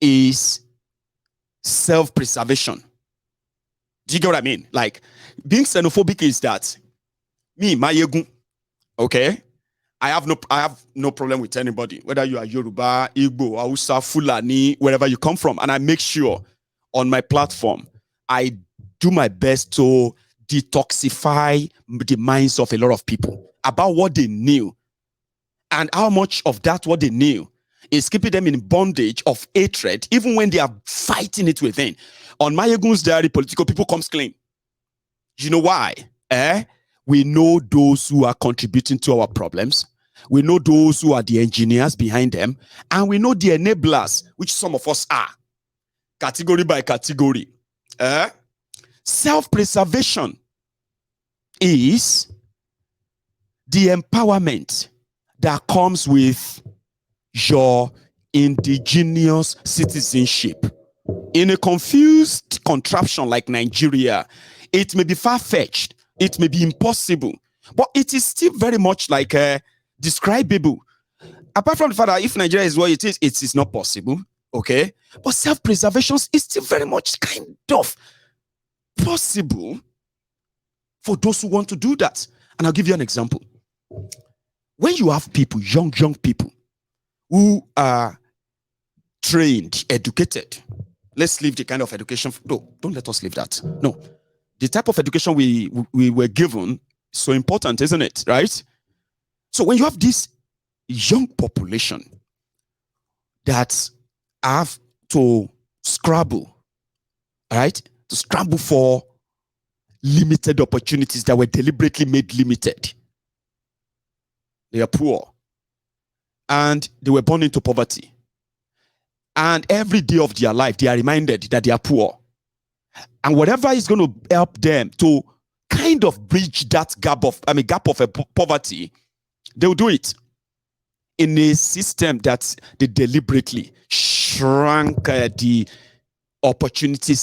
is self-preservation. Do you get what I mean? Like, being xenophobic is that me, Mayegun, okay? I have no problem with anybody, whether you are Yoruba, Igbo, Hausa, Fulani, wherever you come from. And I make sure on my platform, I do my best to detoxify the minds of a lot of people about what they knew and how much of that what they knew is keeping them in bondage of hatred, even when they are fighting it within. On Mayegun's diary, political people comes clean. You know why? We know those who are contributing to our problems. We know those who are the engineers behind them. And we know the enablers, which some of us are. Category by category. Self-preservation is the empowerment that comes with your indigenous citizenship. In a confused contraption like Nigeria, it may be far-fetched, it may be impossible, but it is still very much like describable. Apart from the fact that if Nigeria is what it is not possible, okay? But self-preservation is still very much kind of possible for those who want to do that. And I'll give you an example. When you have people, young people, who are trained, educated, let's leave the kind of education. No, don't let us leave that. No. The type of education we were given is so important, isn't it? Right? So when you have this young population that have to scramble, right? To scramble for limited opportunities that were deliberately made limited. They are poor. And they were born into poverty. And every day of their life, they are reminded that they are poor. And whatever is going to help them to kind of bridge that gap of poverty, they will do it in a system that they deliberately shrunk the opportunity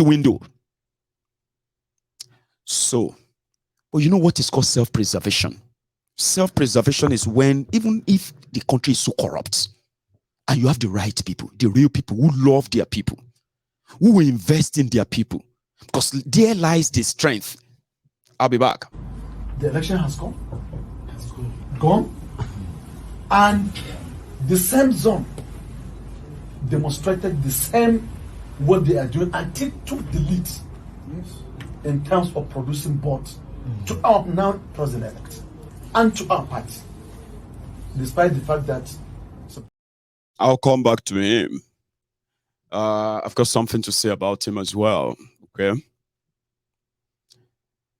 window. So, well, you know what is called self-preservation? Self-preservation is when, even if the country is so corrupt, and you have the right people, the real people who love their people, who will invest in their people, because there lies the strength. I'll be back. The election has gone. Gone. And the same zone demonstrated the same what they are doing until it took the lead in terms of producing votes to our now president-elect and to our party, despite the fact that I'll come back to him. I've got something to say about him as well. Okay.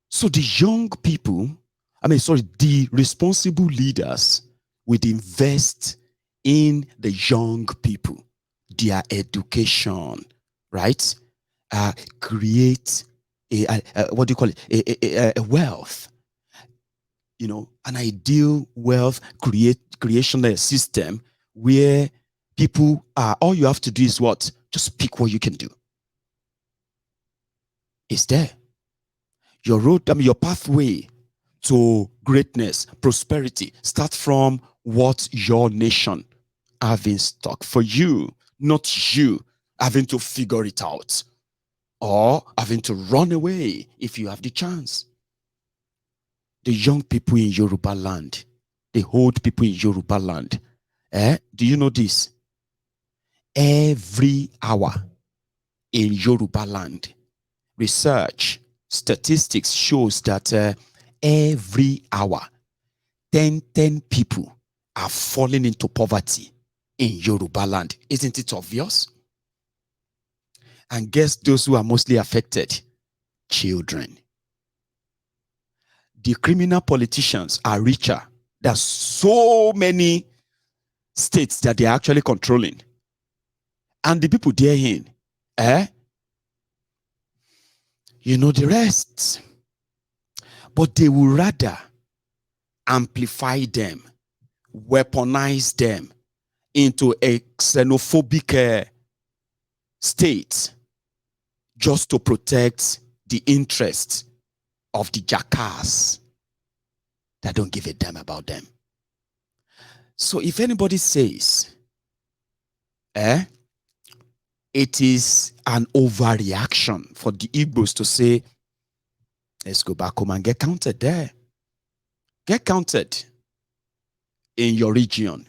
So the young people, the responsible leaders would invest in the young people, their education, right? Create a wealth, an ideal wealth creation system where people are, all you have to do is what? Just pick what you can do. It's there. Your road, your pathway to greatness, prosperity, start from what your nation have in stock for you, not you having to figure it out or having to run away if you have the chance. The young people in Yoruba land, the old people in Yoruba land, do you know this? Every hour in Yoruba land, research, statistics shows that every hour, 10 people are falling into poverty in Yoruba land. Isn't it obvious? And guess those who are mostly affected? Children. The criminal politicians are richer. There's so many states that they are actually controlling. And the people therein, you know the rest. But they will rather amplify them, weaponize them into a xenophobic state just to protect the interests of the jackass that don't give a damn about them. So if anybody says it is an overreaction for the Igbos to say, let's go back home and get counted there. Get counted in your region.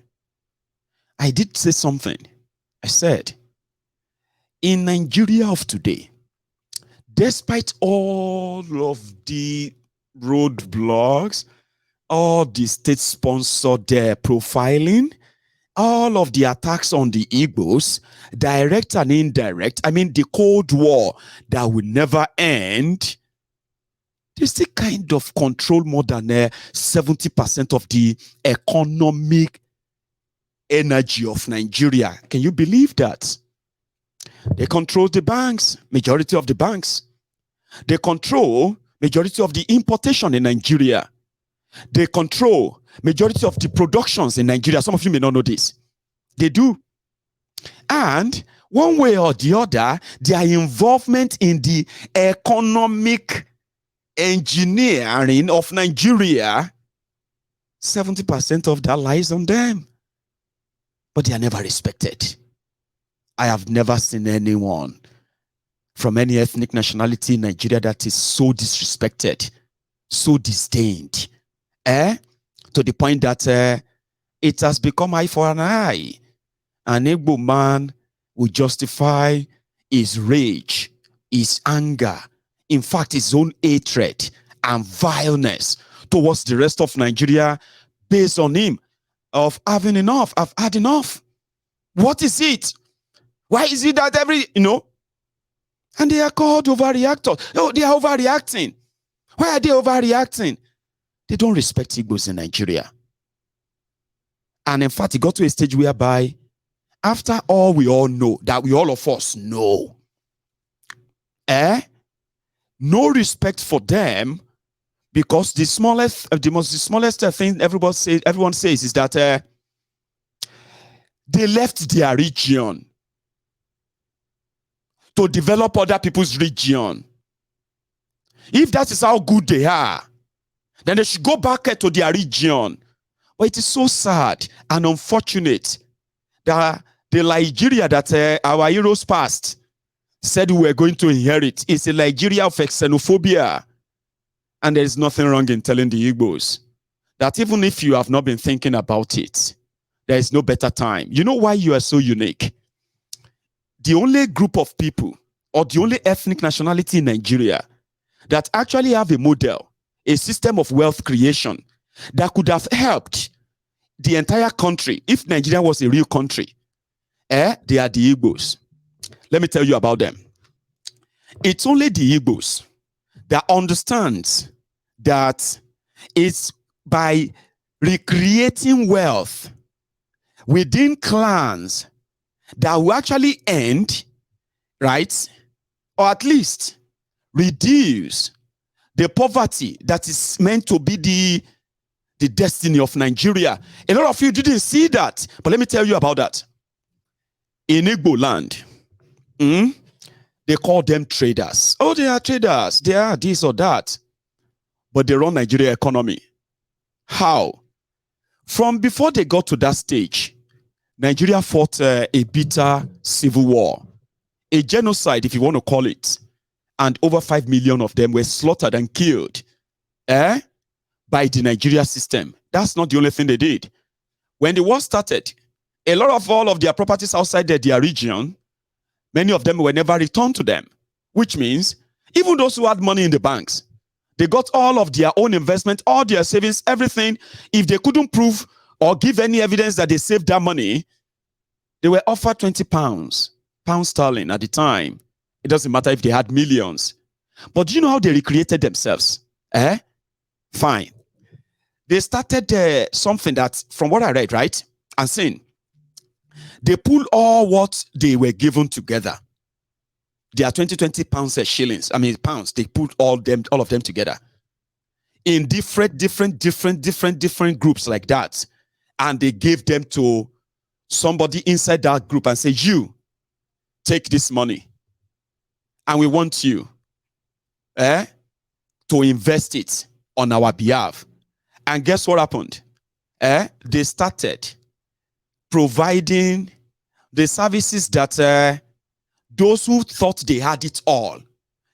I did say something. I said, in Nigeria of today, despite all of the roadblocks, all the state-sponsored profiling, all of the attacks on the Igbos, direct and indirect, I mean the Cold War that will never end, they still kind of control more than 70% of the economic energy of Nigeria. Can you believe that? They control the banks, majority of the banks. They control majority of the importation in Nigeria. They control majority of the productions in Nigeria. Some of you may not know this. They do. And one way or the other, their involvement in the economic engineering of Nigeria, 70% of that lies on them. But they are never respected. I have never seen anyone from any ethnic nationality in Nigeria that is so disrespected, so disdained, to the point that it has become eye for an eye. An Igbo man will justify his rage, his anger, in fact, his own hatred and vileness towards the rest of Nigeria based on him of having enough. I've had enough. What is it? Why is it that and they are called overreactors. Oh, they are overreacting. Why are they overreacting? They don't respect Igbos in Nigeria. And in fact, it got to a stage whereby, after all we all know, that we all of us know, no respect for them, because the smallest thing everyone says is that they left their region to develop other people's region. If that is how good they are, then they should go back to their region. But it is so sad and unfortunate that the Nigeria that our heroes past said we were going to inherit is a Nigeria of xenophobia. And there is nothing wrong in telling the Igbos that even if you have not been thinking about it, there is no better time. You know why you are so unique? The only group of people or the only ethnic nationality in Nigeria that actually have a model, a system of wealth creation that could have helped the entire country if Nigeria was a real country, they are the Igbos. Let me tell you about them. It's only the Igbos that understands that it's by recreating wealth within clans that will actually end, right? Or at least reduce the poverty that is meant to be the destiny of Nigeria. A lot of you didn't see that, but let me tell you about that. In Igbo land, they call them traders. Oh, they are traders. They are this or that. But they run Nigeria economy. How? From before they got to that stage, Nigeria fought a bitter civil war, a genocide, if you want to call it, and over 5 million of them were slaughtered and killed by the Nigeria system. That's not the only thing they did. When the war started, a lot of all of their properties outside their region, many of them were never returned to them, which means even those who had money in the banks, they got all of their own investment, all their savings, everything. If they couldn't prove or give any evidence that they saved that money, they were offered 20 pounds sterling at the time. It doesn't matter if they had millions. But do you know how they recreated themselves? Fine. They started something that, from what I read, right, and seen, they pulled all what they were given together. Their 20 pounds shillings, pounds, they put all of them together in different groups like that. And they gave them to somebody inside that group and say, you take this money and we want you to invest it on our behalf. And guess what happened? They started providing the services that those who thought they had it all,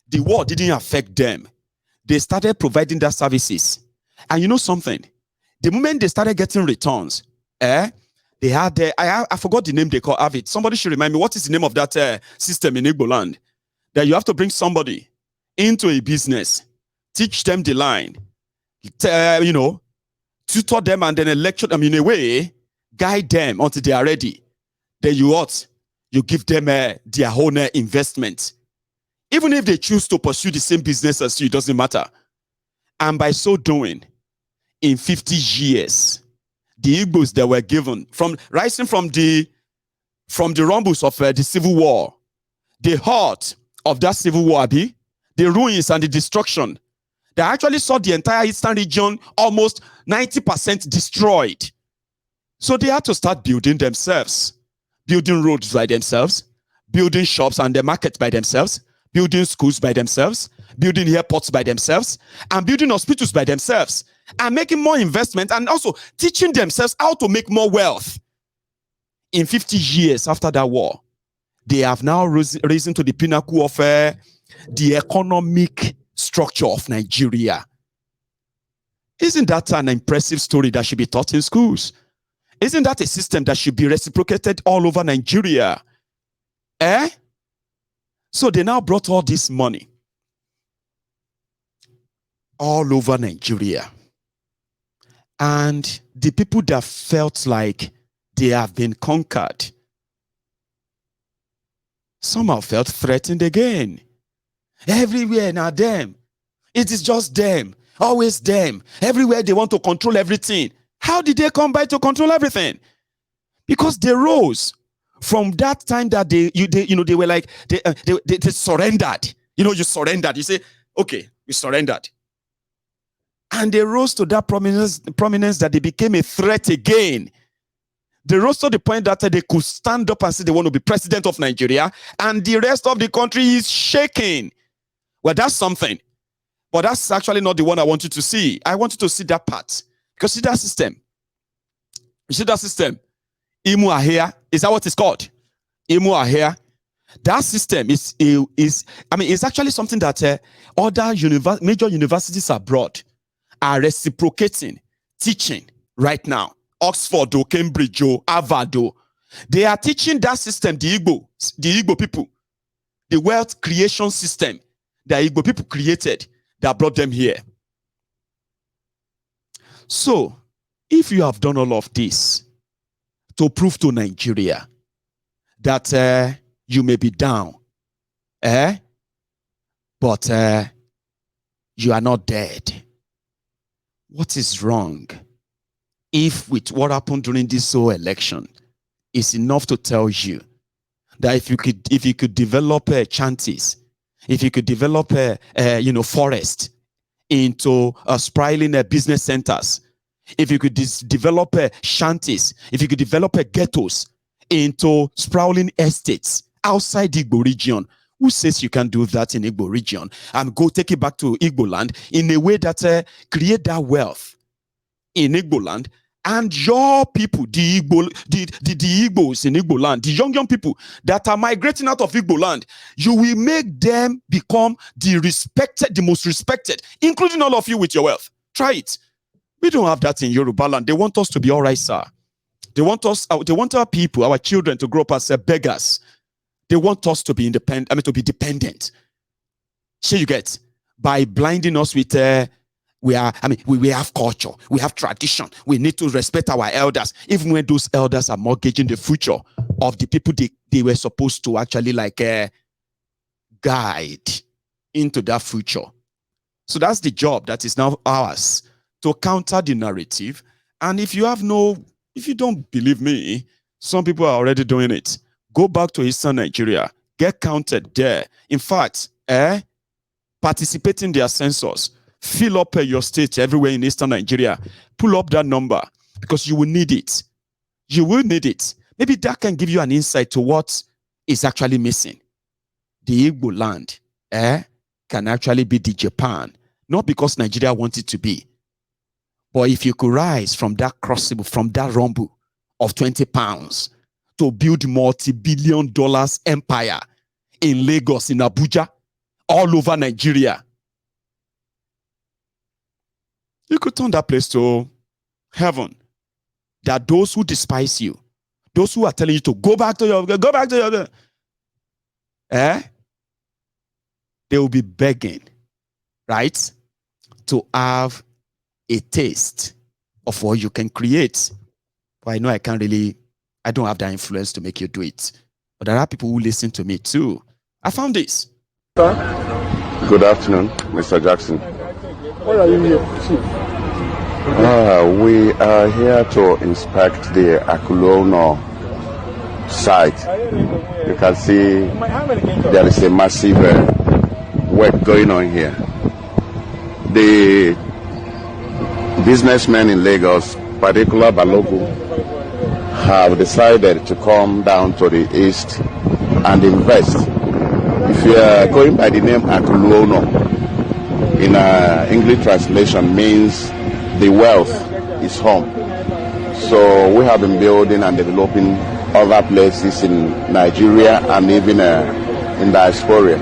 the war didn't affect them. They started providing their services. And you know something? The moment they started getting returns, they had, I forgot the name they call have it. Somebody should remind me, what is the name of that system in Igbo land? That you have to bring somebody into a business, teach them the line, tutor them and then lecture them in a way, guide them until they are ready. Then you give them their own investment. Even if they choose to pursue the same business as you, it doesn't matter. And by so doing, in 50 years, the Igbos that were given, rising from the rumbles of the Civil War, the heart of that Civil War, the ruins and the destruction, they actually saw the entire Eastern region almost 90% destroyed. So they had to start building themselves, building roads by themselves, building shops and the market by themselves, building schools by themselves, building airports by themselves, and building hospitals by themselves, and making more investment, and also teaching themselves how to make more wealth. In 50 years after that war, they have now risen to the pinnacle of the economic structure of Nigeria. Isn't that an impressive story that should be taught in schools? Isn't that a system that should be reciprocated all over Nigeria? So they now brought all this money all over Nigeria. And the people that felt like they have been conquered somehow felt threatened again. Everywhere now them. It is just them. Always them. Everywhere they want to control everything. How did they come by to control everything? Because they rose from that time that they were like, they surrendered. You surrendered. You say, okay, we surrendered. And they rose to that prominence that they became a threat again. They rose to the point that they could stand up and say they want to be president of Nigeria, and the rest of the country is shaking. Well, that's something. But that's actually not the one I want you to see. I want you to see that part. Because see that system. You see that system? Imu Ahia. Is that what it's called? Imu Ahia. That system is it's actually something that other major universities abroad are reciprocating, teaching right now. Oxford, Cambridge, Harvard. They are teaching that system, the Igbo people, the wealth creation system that Igbo people created that brought them here. So, if you have done all of this to prove to Nigeria that you may be down, but you are not dead, what is wrong? If with what happened during this whole election is enough to tell you that if you could develop chanties, if you could develop forest into sprawling business centers, if you could develop shanties, if you could develop ghettos into sprawling estates outside the Igbo region, who says you can do that in Igbo region and go take it back to Igbo land in a way that create that wealth in Igbo land, and your people, the Igbos in Igbo land, the young people that are migrating out of Igbo land, you will make them become the most respected, including all of you with your wealth. Try it. We don't have that in Yoruba land. They want us to be all right, sir. They want our people, our children, to grow up as beggars. They want us to be independent, to be dependent. Sure, you get, by blinding us with we have culture, we have tradition, we need to respect our elders, even when those elders are mortgaging the future of the people they were supposed to actually guide into that future. So that's the job that is now ours, to counter the narrative. And if you don't believe me, some people are already doing it. Go back to Eastern Nigeria, get counted there. In fact, participate in their census. Fill up your state everywhere in Eastern Nigeria. Pull up that number, because you will need it. You will need it. Maybe that can give you an insight to what is actually missing. The Igbo land can actually be the Japan, not because Nigeria wants it to be. But if you could rise from that crucible, from that rumble of 20 pounds to build multi-billion dollars empire in Lagos, in Abuja, all over Nigeria. You could turn that place to heaven. That those who despise you, those who are telling you to go back to your, they will be begging, right, to have a taste of what you can create. But I know I don't have that influence to make you do it. But there are people who listen to me too. I found this. Good afternoon, Mr. Jackson. What are you here, Chief? We are here to inspect the Akulono site. You can see there is a massive work going on here. The businessmen in Lagos, particularly Balogu, have decided to come down to the east and invest. If you are going by the name Akulono, in English translation means the wealth is home. So we have been building and developing other places in Nigeria and even in diaspora.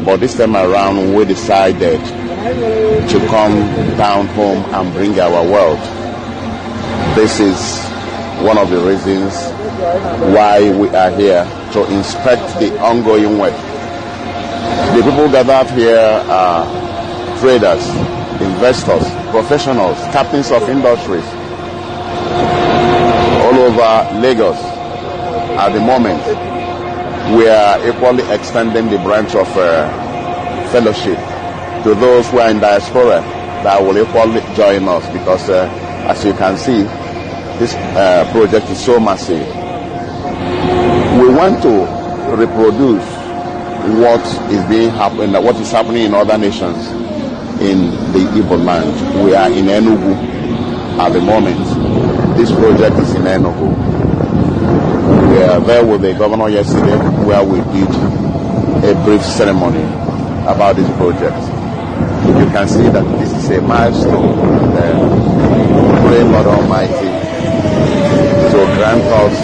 But this time around we decided to come down home and bring our wealth. This is one of the reasons why we are here, to inspect the ongoing work. The people gathered here are traders, investors, professionals, captains of industries all over Lagos. At the moment, we are equally extending the branch of fellowship to those who are in diaspora that will equally join us, because as you can see, this project is so massive. We want to reproduce what is happening in other nations in the Igbo land. We are in Enugu at the moment. This project is in Enugu. We are there with the governor yesterday, where we did a brief ceremony about this project. You can see that this is a milestone. Pray Lord Almighty to grant us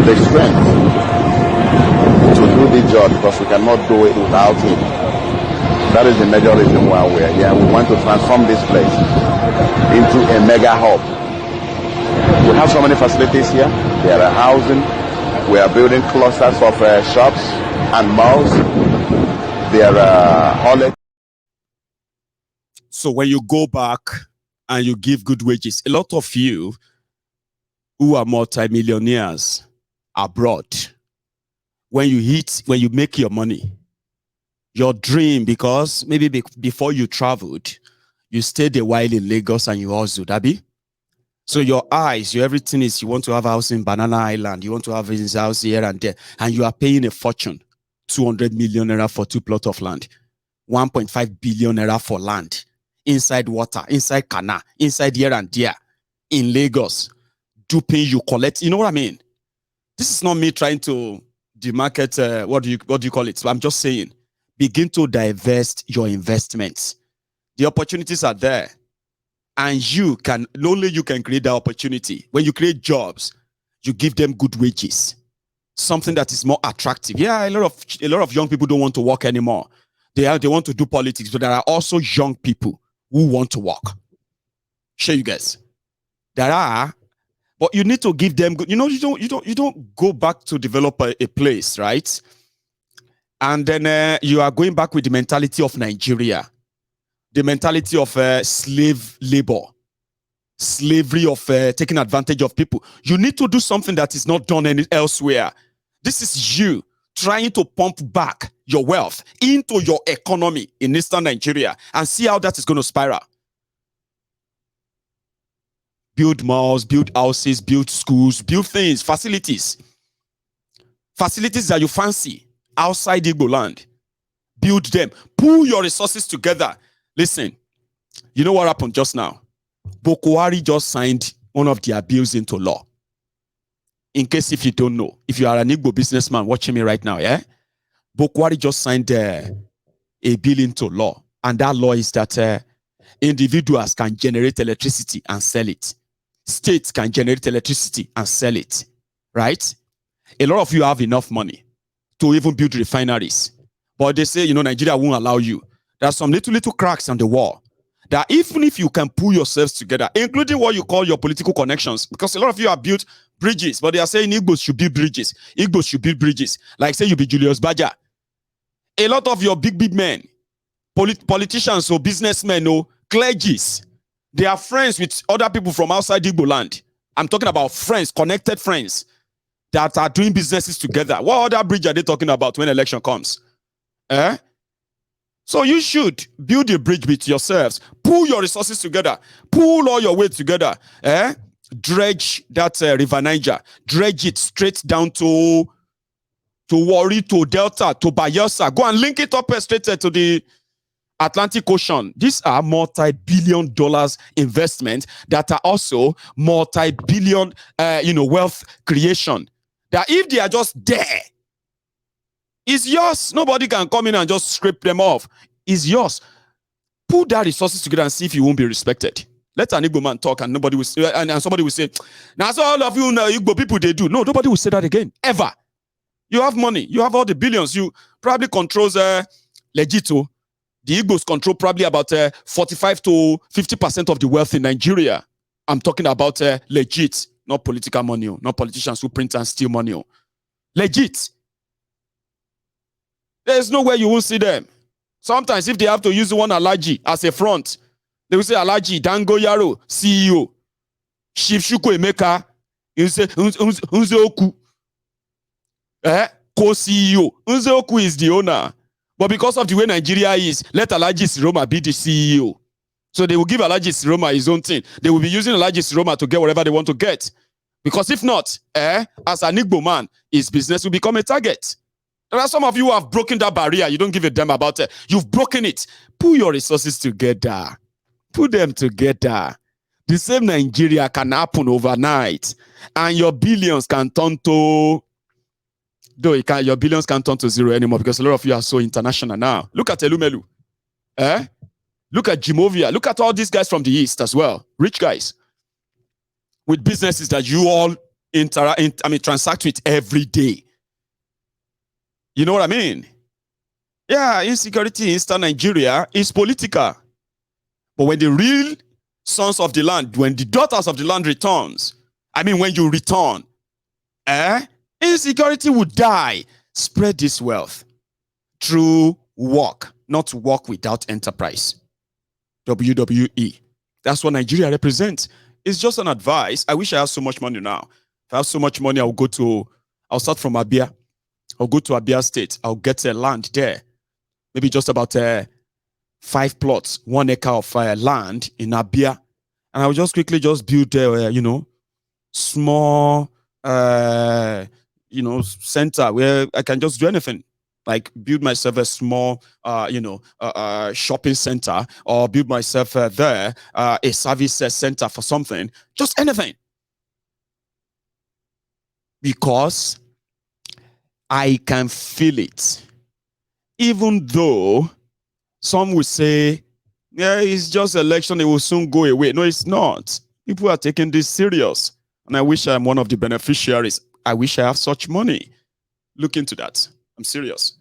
the strength to do the job, because we cannot do it without Him. That is the major reason why we are here. We want to transform this place into a mega hub. We have so many facilities here. There are housing. We are building clusters of shops and malls. There are holidays. So when you go back and you give good wages, a lot of you who are multimillionaires abroad, when you make your money, your dream, because maybe before you traveled, you stayed a while in Lagos and you hustled, Abi? So your eyes, your everything is, you want to have a house in Banana Island, you want to have a house here and there, and you are paying a fortune, 200 million naira for 2 plots of land, 1.5 billion naira for land, inside water, inside canal, inside here and there, in Lagos, duping you, collect, you know what I mean? This is not me trying to demarket, what do you call it? So I'm just saying, begin to divest your investments. The opportunities are there. And only you can create that opportunity. When you create jobs, you give them good wages. Something that is more attractive. Yeah, a lot of young people don't want to work anymore. They want to do politics, but there are also young people who want to work. Show you guys. There are, but you need to give them good. You know, you don't go back to develop a place, right? And then you are going back with the mentality of Nigeria. The mentality of slave labor, slavery of taking advantage of people. You need to do something that is not done elsewhere. This is you trying to pump back your wealth into your economy in Eastern Nigeria and see how that is going to spiral. Build malls, build houses, build schools, build things, facilities. Facilities that you fancy outside Igbo land. Build them. Pull your resources together. Listen, you know what happened just now? Boko Haram just signed one of their bills into law. In case if you don't know, if you are an Igbo businessman watching me right now, yeah? Boko Haram just signed a bill into law. And that law is that individuals can generate electricity and sell it. States can generate electricity and sell it. right? A lot of you have enough money to even build refineries. But they say, Nigeria won't allow you. There are some little cracks on the wall that even if you can pull yourselves together, including what you call your political connections, because a lot of you have built bridges, but they are saying Igbos should build bridges. Igbos should build bridges. Like say you be Julius Baja. A lot of your big men, politicians or businessmen or clergies, they are friends with other people from outside Igbo land. I'm talking about friends, connected friends that are doing businesses together. What other bridge are they talking about when election comes? So you should build a bridge with yourselves. Pull your resources together. Pull all your weight together. Dredge that River Niger. Dredge it straight down to Warri, to Delta, to Bayelsa. Go and link it up straight to the Atlantic Ocean. These are multi-billion dollars investments that are also multi-billion, wealth creation. That if they are just there, it's yours. Nobody can come in and just scrape them off. It's yours. Put that resources together and see if you won't be respected. Let an Igbo man talk and nobody will say, and somebody will say, now so all of you Igbo people they do. No, nobody will say that again. Ever. You have money. You have all the billions. You probably controls Legito. The Igbos control probably about 45 to 50% of the wealth in Nigeria. I'm talking about legit, not political money, not politicians who print and steal money. Legit. There's nowhere you won't see them. Sometimes if they have to use one Alaji as a front, they will say Alaji, Dango Yaro, CEO. Chief Shuko Emeka, Unzeoku. Co-CEO. Unzeoku is the owner. But because of the way Nigeria is, let Alaji Siroma be the CEO. So they will give Alaji Siroma his own thing. They will be using Alaji Siroma to get whatever they want to get. Because if not, as an Igbo man, his business will become a target. There are some of you who have broken that barrier. You don't give a damn about it. You've broken it. Pull your resources together. Put them together. The same Nigeria can happen overnight. And your billions can turn to... Though your billions can't turn to zero anymore because a lot of you are so international now. Look at Elumelu. Look at Jimovia. Look at all these guys from the East as well. Rich guys. With businesses that you all transact with every day. You know what I mean? Yeah, insecurity in Eastern Nigeria is political. But when the real sons of the land, when the daughters of the land returns, when you return, insecurity will die. Spread this wealth through work, not work without enterprise. WWE. That's what Nigeria represents. It's just an advice. I wish I had so much money now. If I have so much money, I'll start from Abia. I'll go to Abia State. I'll get land there. Maybe just about 5 plots, 1 acre of land in Abia. And I'll just quickly build, small, center where I can just do anything. Like build myself a small, shopping center, or build myself a service center for something. Just anything. Because I can feel it. Even though some will say, yeah, it's just election, it will soon go away. No, it's not. People are taking this serious. And I wish I'm one of the beneficiaries. I wish I have such money. Look into that. I'm serious.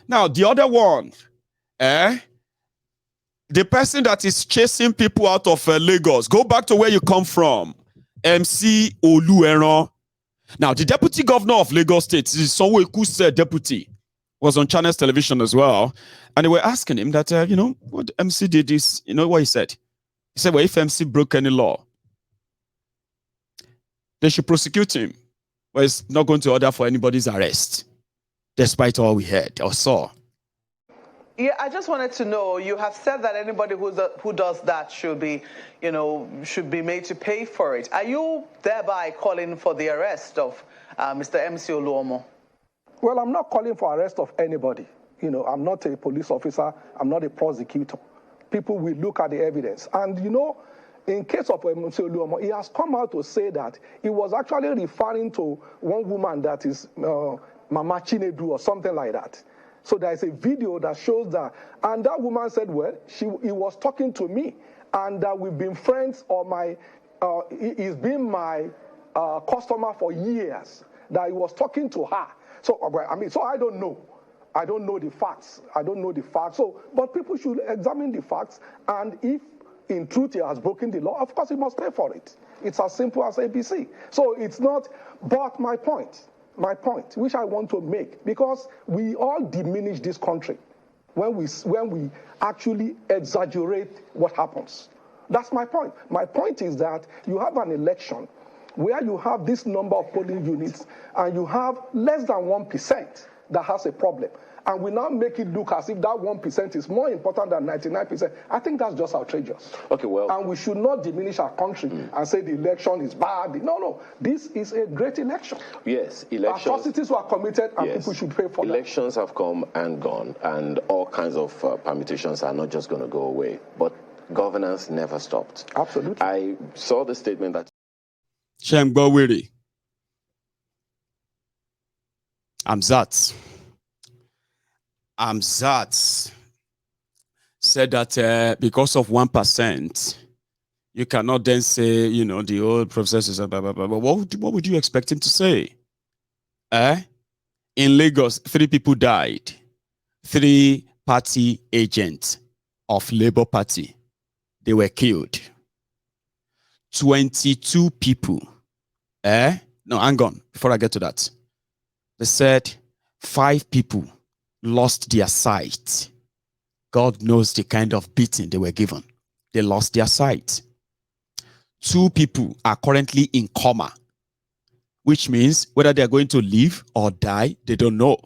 Now, the other one, the person that is chasing people out of Lagos, go back to where you come from. MC Olueran. Now, the deputy governor of Lagos State, Sanwo-Eku's deputy, was on Channels Television as well. And they were asking him that, what MC did is, you know what he said? He said, well, if MC broke any law, they should prosecute him. Well, it's not going to order for anybody's arrest, despite all we heard or saw. Yeah, I just wanted to know, you have said that anybody who does that should be, should be made to pay for it. Are you thereby calling for the arrest of Mr. MC Oluomo? Well, I'm not calling for arrest of anybody. I'm not a police officer. I'm not a prosecutor. People will look at the evidence. And, in case of MC Oluomo, he has come out to say that he was actually referring to one woman that is Mama Chinedu or something like that. So there is a video that shows that. And that woman said, well, he was talking to me and that we've been friends, or he's been my customer for years that he was talking to her. So, so I don't know. I don't know the facts. I don't know the facts. So, but people should examine the facts, and if in truth he has broken the law, of course he must pay for it. It's as simple as ABC. So it's not, but my point, which I want to make, because we all diminish this country when we actually exaggerate what happens. That's my point. My point is that you have an election where you have this number of polling units and you have less than 1% that has a problem. And we now make it look as if that 1% is more important than 99%. I think that's just outrageous. Okay, well. And we should not diminish our country and say the election is bad. No. This is a great election. Yes, elections. Atrocities were committed and people should pay for Elections have come and gone, and all kinds of permutations are not just going to go away. But governance never stopped. Absolutely. I saw the statement that Shembo Wetie. Amzat said that because of 1%, you cannot then say, the old processes are blah, blah, blah. But what would you expect him to say? In Lagos, 3 people died. 3 party agents of Labour Party, they were killed. 22 people. No, hang on. Before I get to that, they said 5 people lost their sight. God knows the kind of beating they were given. They lost their sight. 2 people are currently in coma, which means whether they're going to live or die, they don't know.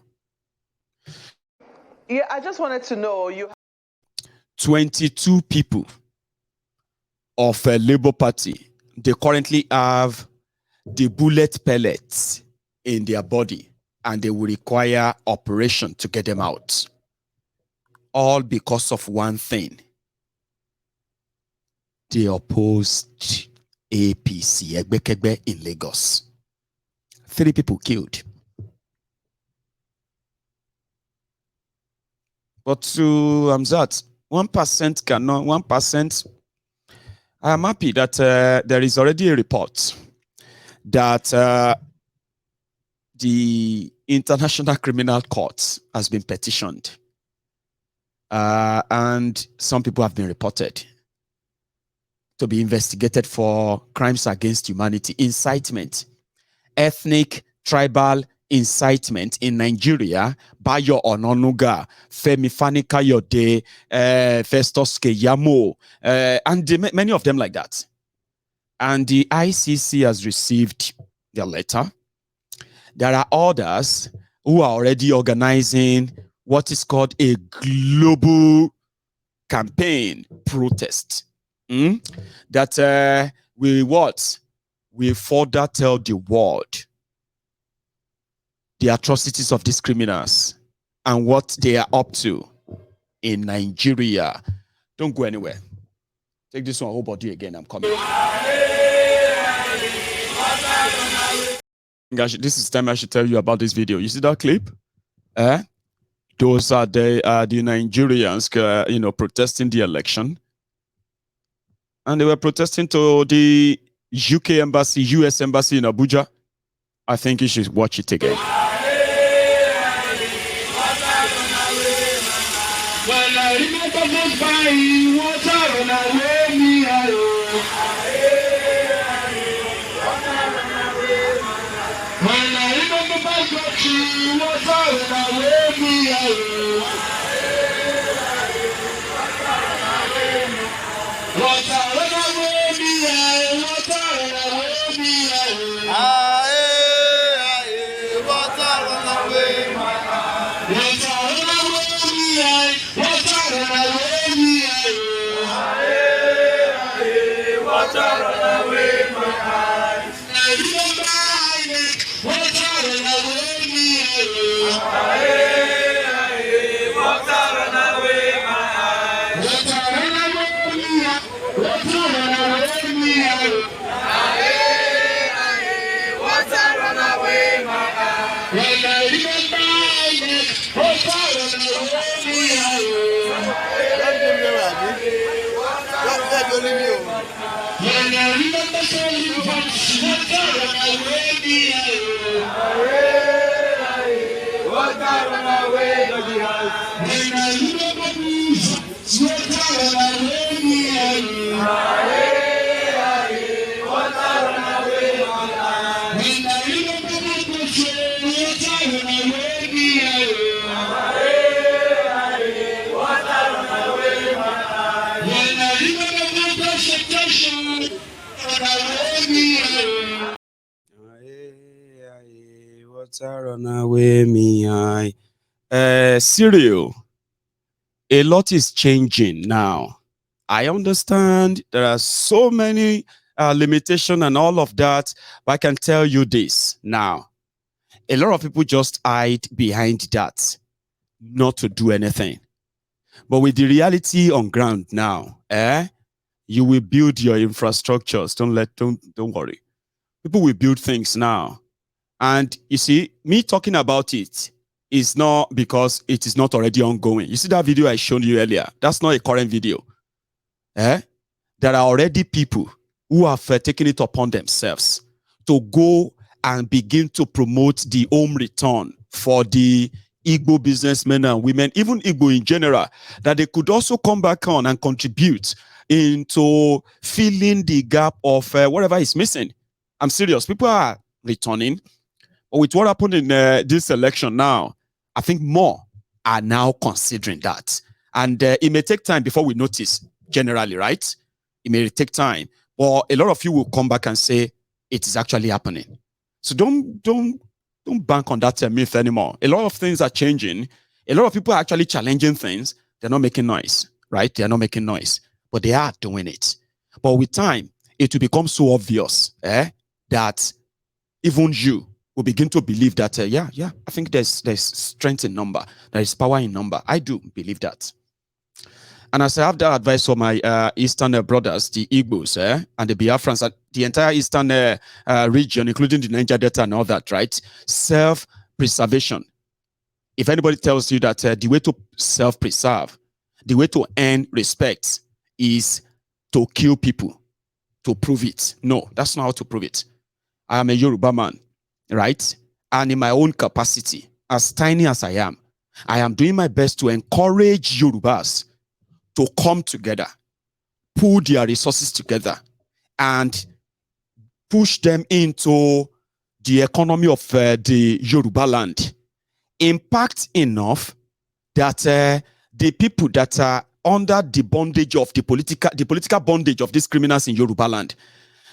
Yeah, I just wanted to know, 22 people of a Labour Party, they currently have the bullet pellets in their body, and they will require operation to get them out. All because of one thing. They opposed APC, Egbekegbe, in Lagos. 3 people killed. But to Amzat, 1% cannot, 1%. I am happy that there is already a report that the International Criminal Court has been petitioned. And some people have been reported to be investigated for crimes against humanity, incitement, ethnic, tribal incitement in Nigeria. Bayo Ononuga, Femi Fani-Kayode, Festus Keyamo, and many of them like that. And the ICC has received their letter. There are others who are already organizing what is called a global campaign protest. That we further tell the world the atrocities of these criminals and what they are up to in Nigeria. Don't go anywhere. Take this one, whole body again. I'm coming. This is time I should tell you about this video. You see that clip? Those are the Nigerians, protesting the election. And they were protesting to the UK embassy, US embassy in Abuja. I think you should watch it again. When I remember goodbye, water run away me. When I remember my country, water run away me. Water run away me. Water run away me. Water run away my heart. Water run away me. Water run away me. Water run away my heart. I remember water run away me. Water run away my heart. Water run away me. Water run away me. Water run away my heart. When I remember water run away me. When I remember Run away me, Cyril, a lot is changing now. I understand there are so many limitations and all of that, but I can tell you this now. A lot of people just hide behind that, not to do anything. But with the reality on ground now, you will build your infrastructures. Don't worry. People will build things now. And you see, me talking about it is not because it is not already ongoing. You see that video I showed you earlier? That's not a current video. There are already people who have taken it upon themselves to go and begin to promote the home return for the Igbo businessmen and women, even Igbo in general, that they could also come back on and contribute into filling the gap of whatever is missing. I'm serious. People are returning. But with what happened in this election now, I think more are now considering that. And it may take time before we notice, generally, right? It may take time. But a lot of you will come back and say, it is actually happening. So don't bank on that myth anymore. A lot of things are changing. A lot of people are actually challenging things. They're not making noise, right? They're not making noise, but they are doing it. But with time, it will become so obvious that even you will begin to believe that, I think there's strength in number. There is power in number. I do believe that. And as I have that advice for my Eastern brothers, the Igbos and the Biafrans, the entire Eastern region, including the Niger Delta and all that, right? Self-preservation. If anybody tells you that the way to self-preserve, the way to earn respect is to kill people, to prove it. No, that's not how to prove it. I am a Yoruba man, right? And in my own capacity, as tiny as I am doing my best to encourage Yorubas to come together, pull their resources together, and push them into the economy of the Yoruba land. Impact enough that the people that are under the bondage of the political bondage of these criminals in Yoruba land,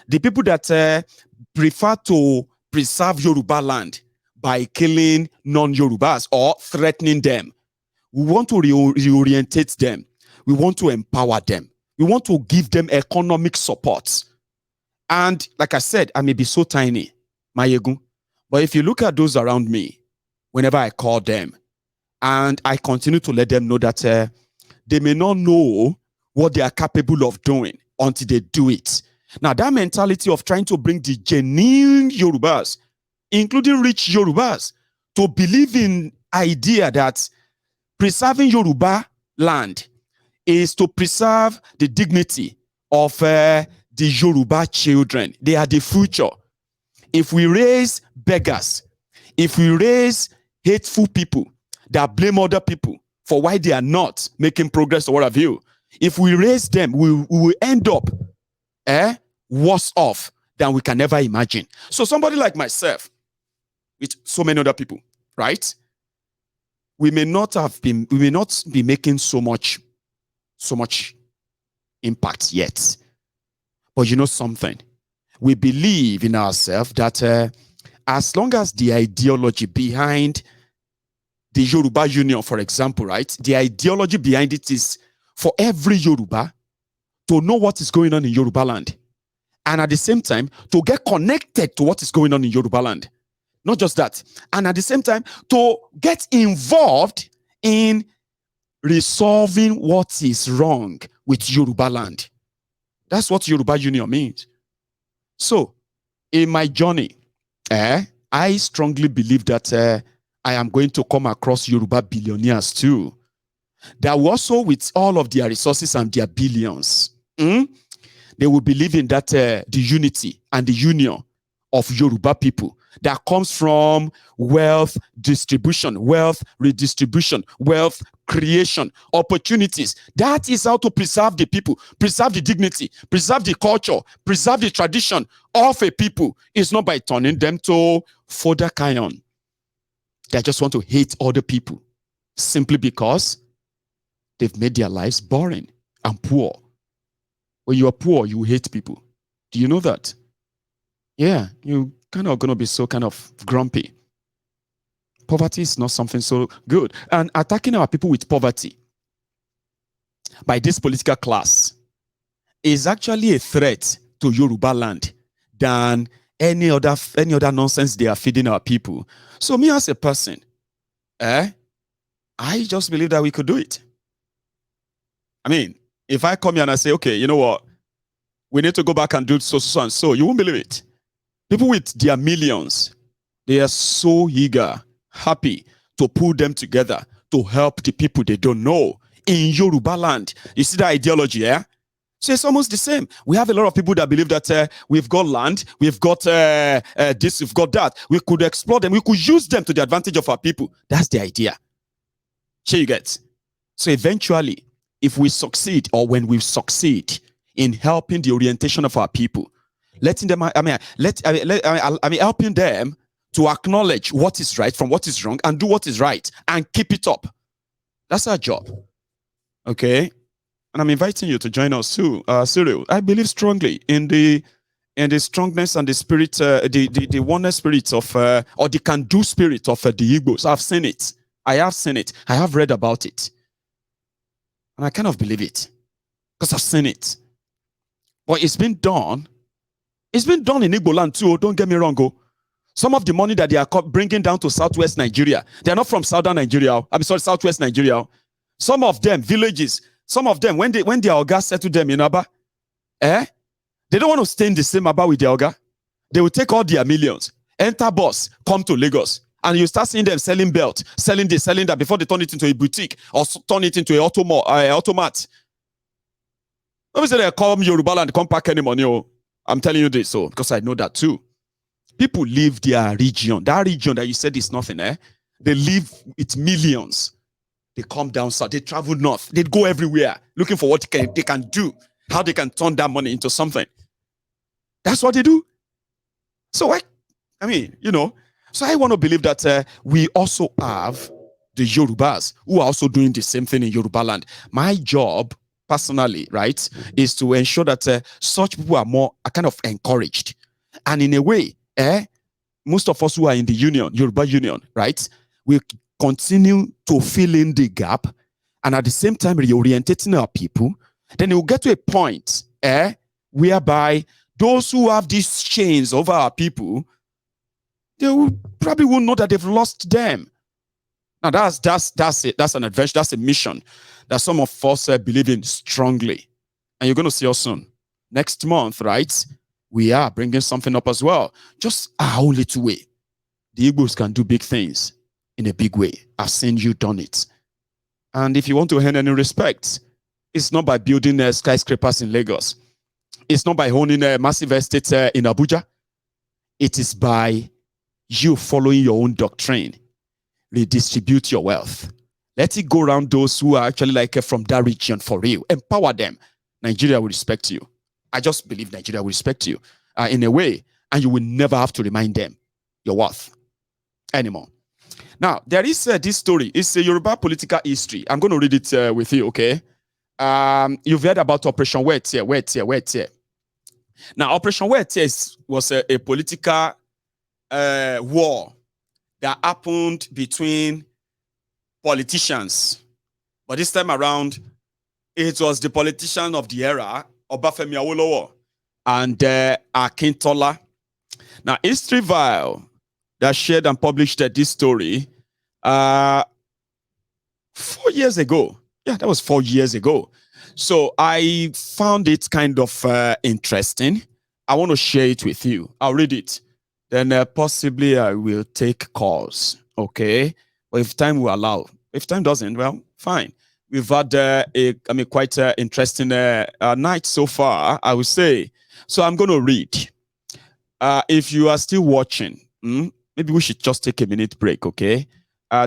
the people that prefer to preserve Yoruba land by killing non-Yorubas or threatening them, we want to reorientate them. We want to empower them. We want to give them economic support. And like I said, I may be so tiny, Mayegun, but if you look at those around me, whenever I call them, and I continue to let them know that they may not know what they are capable of doing until they do it. Now, that mentality of trying to bring the genuine Yorubas, including rich Yorubas, to believe in idea that preserving Yoruba land is to preserve the dignity of the Yoruba children. They are the future. If we raise beggars, if we raise hateful people that blame other people for why they are not making progress or what have you, if we raise them, we will end up worse off than we can ever imagine. So somebody like myself, with so many other people, right? We may not be making so much impact yet. But you know something? We believe in ourselves that as long as the ideology behind the Yoruba Union, for example, right? The ideology behind it is for every Yoruba to know what is going on in Yoruba land. And at the same time, to get connected to what is going on in Yoruba land. Not just that. And at the same time, to get involved in resolving what is wrong with Yoruba land. That's what Yoruba Union means. So, in my journey, I strongly believe that I am going to come across Yoruba billionaires too. That also, with all of their resources and their billions, they will believe in that the unity and the union of Yoruba people that comes from wealth distribution, wealth redistribution, wealth creation, opportunities. That is how to preserve the people, preserve the dignity, preserve the culture, preserve the tradition of a people. It's not by turning them to fodder kion. They just want to hate other people simply because they've made their lives boring and poor. When you are poor, you hate people. Do you know that? Yeah, you're kind of going to be so kind of grumpy. Poverty is not something so good. And attacking our people with poverty by this political class is actually a threat to Yoruba land than any other nonsense they are feeding our people. So me as a person, I just believe that we could do it. I mean, if I come here and I say, okay, you know what? We need to go back and do so and so, you won't believe it. People with their millions, they are so eager, happy to pull them together to help the people they don't know in Yoruba land. You see that ideology, yeah? So it's almost the same. We have a lot of people that believe that we've got land, we've got this, we've got that. We could explore them, we could use them to the advantage of our people. That's the idea. Sure you get? So eventually, if we succeed or when we succeed in helping the orientation of our people, letting them, helping them to acknowledge what is right from what is wrong and do what is right and keep it up. That's our job. Okay? And I'm inviting you to join us too, Cyril. I believe strongly in the strongness and the spirit, the oneness spirit of, or the can-do spirit of the Igbos. I've seen it. I have seen it. I have read about it. And I kind of believe it because I've seen it. But it's been done. It's been done in Igbo land too. Don't get me wrong. Some of the money that they are bringing down to southwest Nigeria, they are not from southern Nigeria. I'm sorry, southwest Nigeria. Some of them, villages, some of them, when their Oga settle them in Aba, they don't want to stay in the same Aba with their Oga. They will take all their millions, enter bus, come to Lagos. And you start seeing them selling belt, selling this, selling that before they turn it into a boutique or turn it into an automat. Let me say they come Yoruba land, come pack any money. I'm telling you this, because I know that too. People leave their region. That region that you said is nothing, they live with millions. They come down south, they travel north, they go everywhere looking for what they can do, how they can turn that money into something. That's what they do. So so I want to believe that we also have the Yorubas who are also doing the same thing in Yoruba land. My job, personally, right, is to ensure that such people are kind of encouraged. And in a way, most of us who are in the union, Yoruba Union, right, we continue to fill in the gap and at the same time reorientating our people. Then it will get to a point whereby those who have these chains over our people, they probably won't know that they've lost them. Now that's it. That's an adventure. That's a mission that some of us believe in strongly. And you're going to see us soon. Next month, right? We are bringing something up as well. Just our own little way. The Igbos can do big things in a big way. I've seen you done it. And if you want to earn any respect, it's not by building skyscrapers in Lagos. It's not by owning a massive estate in Abuja. It is by you following your own doctrine. Redistribute your wealth. Let it go around those who are actually from that region for real. Empower them. Nigeria will respect you. I just believe Nigeria will respect you in a way, and you will never have to remind them your worth anymore. Now, there is this story. It's a Yoruba political history. I'm going to read it with you, okay? You've heard about Operation Wetie. Now, Operation Wetie was a political war that happened between politicians. But this time around, it was the politician of the era, Obafemi Awolowo, and Akintola. Now, History Vile that shared and published this story 4 years ago. Yeah, that was 4 years ago. So I found it kind of interesting. I want to share it with you. I'll read it. Then possibly I will take calls. Okay? But if time will allow. If time doesn't, well, fine. We've had quite interesting night so far, I would say. So I'm going to read. If you are still watching, maybe we should just take a minute break, okay?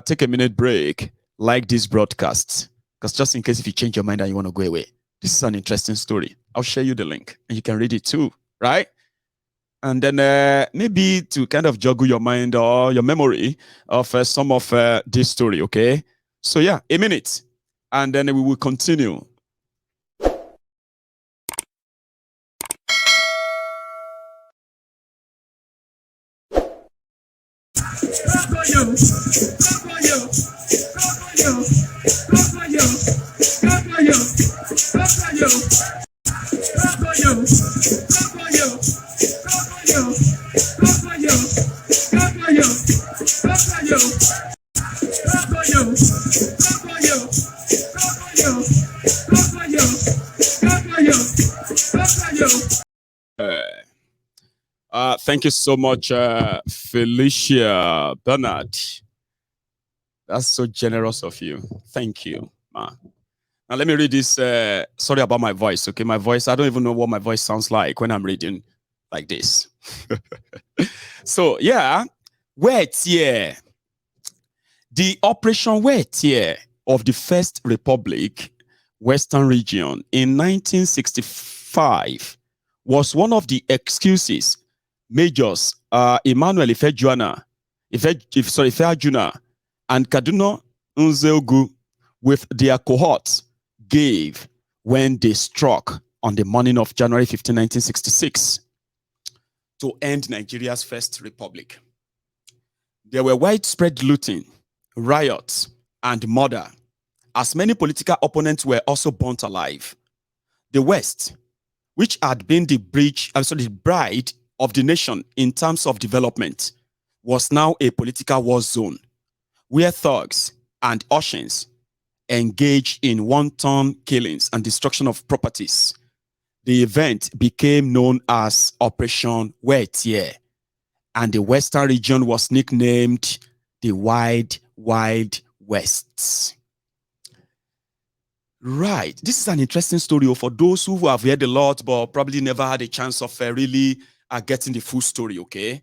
Take a minute break, like this broadcast, because just in case if you change your mind and you want to go away, this is an interesting story. I'll share you the link and you can read it too, right? And then maybe to kind of juggle your mind or your memory of some of this story, okay? So yeah, a minute, and then we will continue. Thank you so much, Felicia Bernard. That's so generous of you. Thank you, ma. Now let me read this. Sorry about my voice. Okay, my voice. I don't even know what my voice sounds like when I'm reading like this. So yeah, Wetie. The Operation Wetie of the First Republic, Western Region in 1965 was one of the excuses Majors Emmanuel Ifejuna and Kaduna Nzeogu with their cohorts gave when they struck on the morning of January 15, 1966 to end Nigeria's First Republic. There were widespread looting, riots, and murder, as many political opponents were also burnt alive. The West, which had been the bride of the nation in terms of development, was now a political war zone where thugs and Ushers engaged in wanton killings and destruction of properties. The event became known as Operation Wetie, and the Western region was nicknamed the Wild West. Right. This is an interesting story for those who have heard a lot but probably never had a chance of really getting the full story, okay?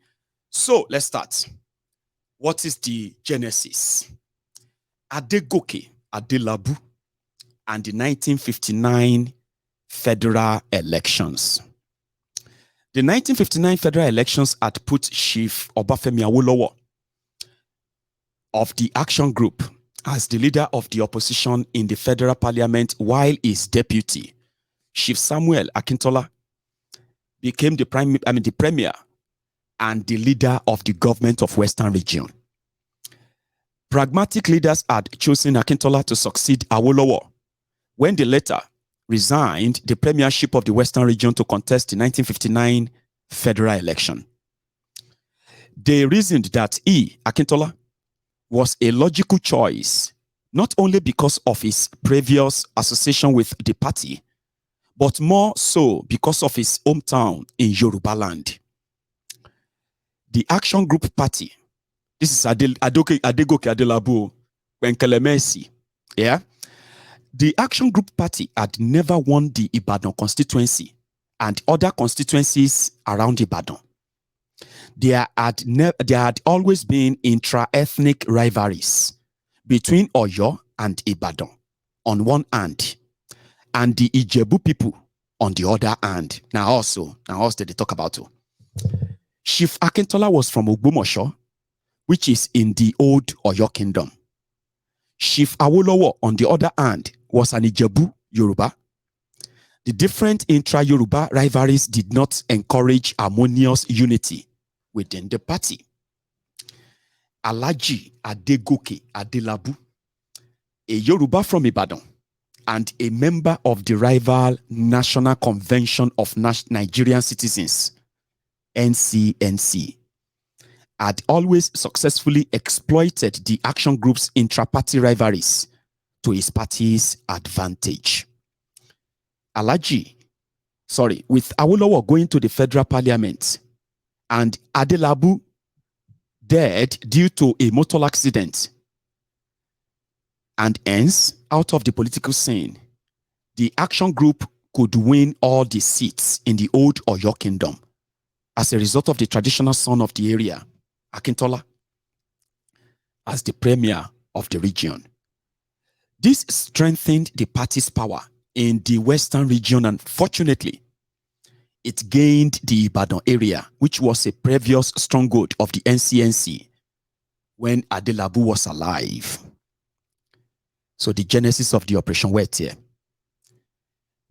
So let's start. What is the genesis? Adegoke Adelabu and the 1959 federal elections. The 1959 federal elections had put Chief Obafemi Awolowo of the Action Group as the leader of the opposition in the federal parliament, while his deputy, Chief Samuel Akintola, became the premier and the leader of the government of Western Region. Pragmatic leaders had chosen Akintola to succeed Awolowo when the latter resigned the premiership of the Western Region to contest the 1959 federal election. They reasoned that Akintola, was a logical choice, not only because of his previous association with the party, but more so because of his hometown in Yoruba land. The Action Group Party, this is Adegoke Adelabu, Wenkelemesi, yeah? The Action Group Party had never won the Ibadan constituency and other constituencies around Ibadan. There had always been intra-ethnic rivalries between Oyo and Ibadan on one hand, and the Ijebu people on the other hand. Now they talk about too. Chief Akintola was from Ogbomoso, which is in the old Oyo kingdom. Chief Awolowo, on the other hand, was an Ijebu Yoruba. The different intra-Yoruba rivalries did not encourage harmonious unity within the party. Alhaji Adegoke Adelabu, a Yoruba from Ibadan and a member of the rival National Convention of Nigerian Citizens, NCNC, had always successfully exploited the Action Group's intra-party rivalries to his party's advantage. With Awolowo going to the federal parliament and Adelabu dead due to a motor accident and hence out of the political scene, the Action Group could win all the seats in the old Oyo Kingdom as a result of the traditional son of the area, Akintola, as the premier of the region. This strengthened the party's power in the western region, and fortunately, it gained the Ibadan area, which was a previous stronghold of the NCNC when Adelabu was alive. So the genesis of the Operation Wetie.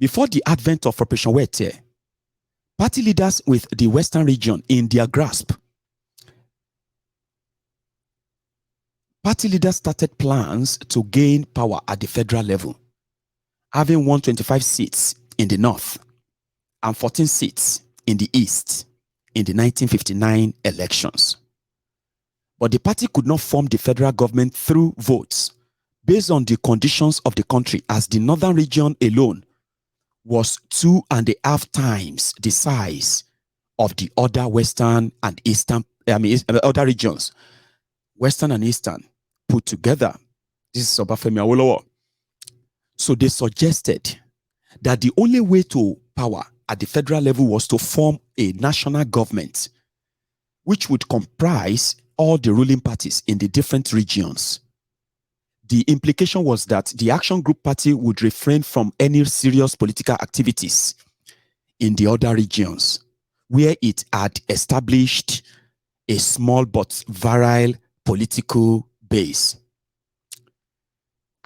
Before the advent of Operation Wetie, party leaders with the western region in their grasp, party leaders started plans to gain power at the federal level, having 125 seats in the north and 14 seats in the east in the 1959 elections. But the party could not form the federal government through votes based on the conditions of the country, as the northern region alone was 2.5 times the size of the other western and eastern, other regions, western and eastern put together. This is Obafemi Awolowo. So they suggested that the only way to power at the federal level was to form a national government, which would comprise all the ruling parties in the different regions. The implication was that the Action Group Party would refrain from any serious political activities in the other regions, where it had established a small but virile political base.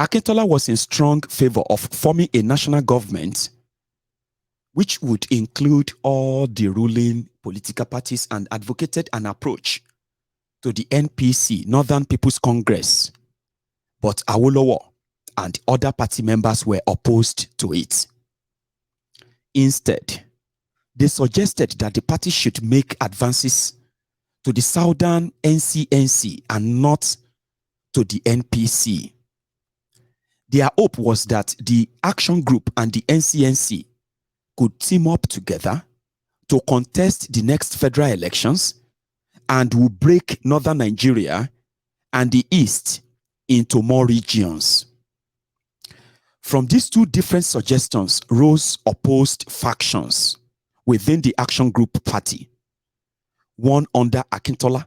Akintola was in strong favor of forming a national government which would include all the ruling political parties, and advocated an approach to the NPC, Northern People's Congress. But Awolowo and other party members were opposed to it. Instead, they suggested that the party should make advances to the southern NCNC and not to the NPC. Their hope was that the Action Group and the NCNC could team up together to contest the next federal elections and will break northern Nigeria and the east into more regions. From these two different suggestions rose opposed factions within the Action Group Party, one under Akintola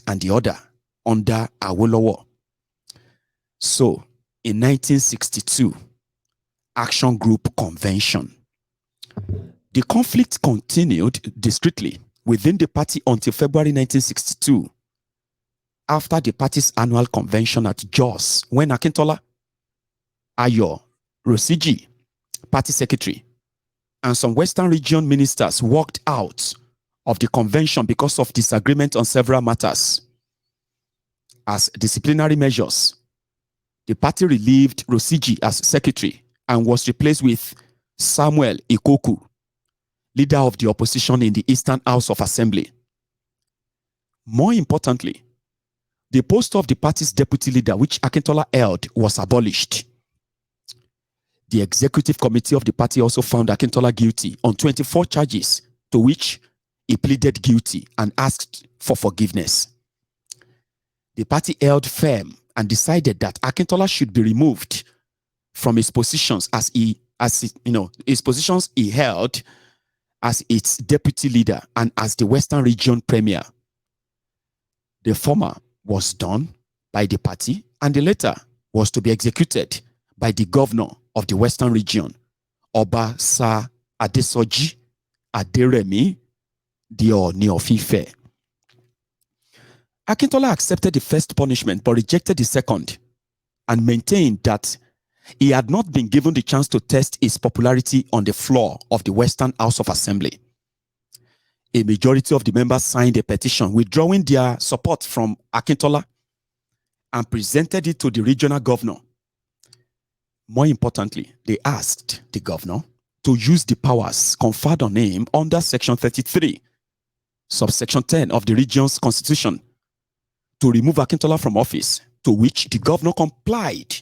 and the other under Awolowo. So, in 1962, Action Group Convention. The conflict continued discreetly within the party until February 1962, after the party's annual convention at Jos, when Akintola, Ayo, Rosiji, party secretary, and some Western region ministers walked out of the convention because of disagreement on several matters. As disciplinary measures, the party relieved Rosiji as secretary and was replaced with Samuel Ikoku, leader of the opposition in the Eastern House of Assembly. More importantly, the post of the party's deputy leader, which Akintola held, was abolished. The executive committee of the party also found Akintola guilty on 24 charges, to which he pleaded guilty and asked for forgiveness. The party held firm and decided that Akintola should be removed from his positions his positions he held as its deputy leader and as the Western Region Premier. The former was done by the party, and the latter was to be executed by the governor of the Western Region, Oba Sir Adesoji Aderemi Dioni of Ife. Akintola accepted the first punishment but rejected the second, and maintained that he had not been given the chance to test his popularity on the floor of the Western House of Assembly. A majority of the members signed a petition withdrawing their support from Akintola and presented it to the regional governor. More importantly, they asked the governor to use the powers conferred on him under Section 33, subsection 10 of the region's constitution, to remove Akintola from office, to which the governor complied.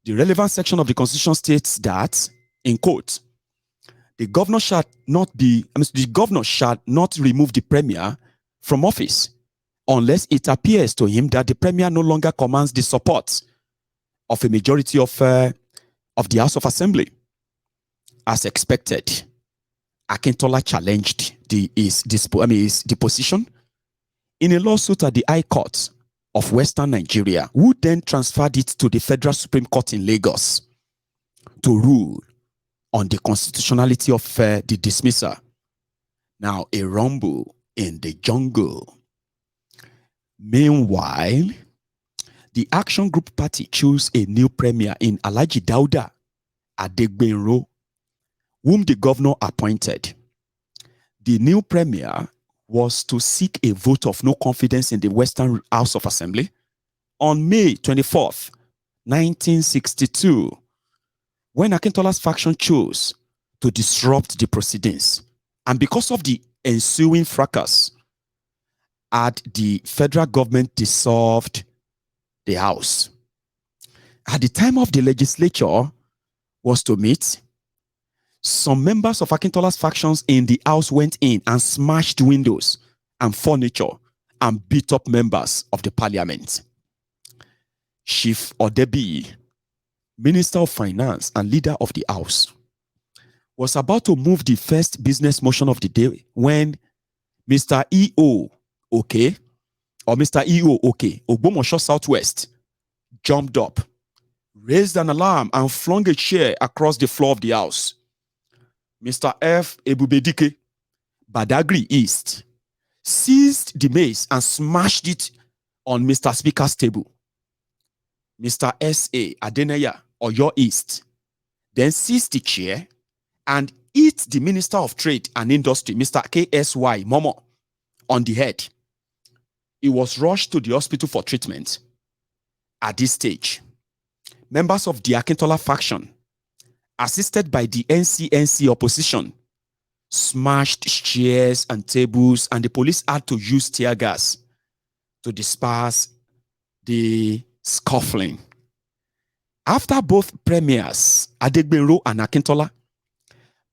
The relevant section of the constitution states that, in quote, the governor shall not remove the premier from office unless it appears to him that the premier no longer commands the support of a majority of the House of Assembly. As expected, Akintola challenged his deposition in a lawsuit at the High Court of Western Nigeria, who then transferred it to the Federal Supreme Court in Lagos to rule on the constitutionality of the dismissal. Now, a rumble in the jungle. Meanwhile, the Action Group Party chose a new premier in Alhaji Dauda Adegbenro, whom the governor appointed. The new premier was to seek a vote of no confidence in the Western House of Assembly on May 24th, 1962, when Akintola's faction chose to disrupt the proceedings. And because of the ensuing fracas, had the federal government dissolved the House. At the time of the legislature was to meet, some members of Akintola's factions in the House went in and smashed windows and furniture and beat up members of the parliament. Chief Odebi, Minister of Finance and leader of the House, was about to move the first business motion of the day when Mr. E.O. Oke, Ogbomosho Southwest, jumped up, raised an alarm, and flung a chair across the floor of the House. Mr. F. Ebubedike, Badagry East, seized the mace and smashed it on Mr. Speaker's table. Mr. S.A. Adeneya, Oyo East, then seized the chair and hit the Minister of Trade and Industry, Mr. K.S.Y. Momo, on the head. He was rushed to the hospital for treatment. At this stage, members of the Akintola faction, assisted by the NCNC opposition, smashed chairs and tables, and the police had to use tear gas to disperse the scuffling. After both premiers, Adegbenro and Akintola,